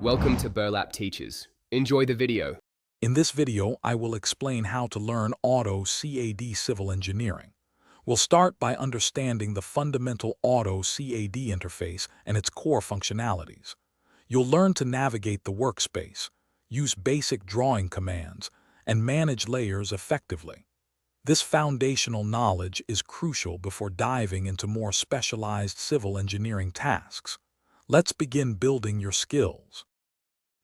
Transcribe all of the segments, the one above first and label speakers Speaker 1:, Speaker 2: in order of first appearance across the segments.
Speaker 1: Welcome to Burlap Teachers. Enjoy the video.
Speaker 2: In this video, I will explain how to learn Autocad civil engineering. We'll start by understanding the fundamental Autocad interface and its core functionalities. You'll learn to navigate the workspace, use basic drawing commands, and manage layers effectively. This foundational knowledge is crucial before diving into more specialized civil engineering tasks. Let's begin building your skills.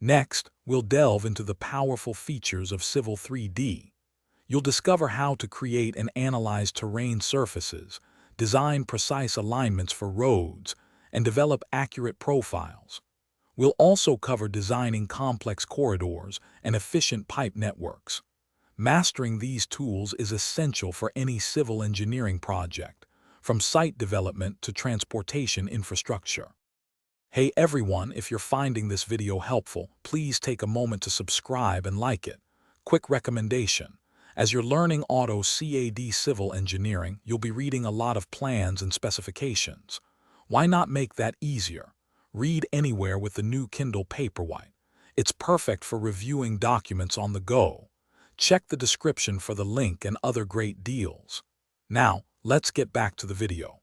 Speaker 2: Next, we'll delve into the powerful features of Civil 3D. You'll discover how to create and analyze terrain surfaces, design precise alignments for roads, and develop accurate profiles. We'll also cover designing complex corridors and efficient pipe networks. Mastering these tools is essential for any civil engineering project, from site development to transportation infrastructure. Hey everyone, if you're finding this video helpful, please take a moment to subscribe and like it. Quick recommendation: as you're learning Autocad civil engineering, you'll be reading a lot of plans and specifications. Why not make that easier? Read anywhere with the new Kindle Paperwhite. It's perfect for reviewing documents on the go. Check the description for the link and other great deals. Now, let's get back to the video.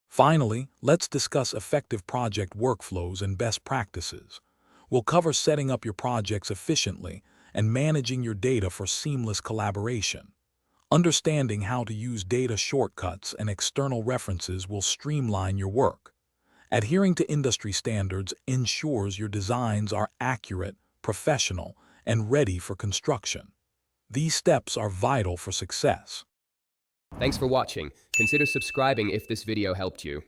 Speaker 2: Finally, let's discuss effective project workflows and best practices. We'll cover setting up your projects efficiently and managing your data for seamless collaboration. Understanding how to use data shortcuts and external references will streamline your work. Adhering to industry standards ensures your designs are accurate, professional, and ready for construction. These steps are vital for success.
Speaker 1: Thanks for watching. Consider subscribing if this video helped you.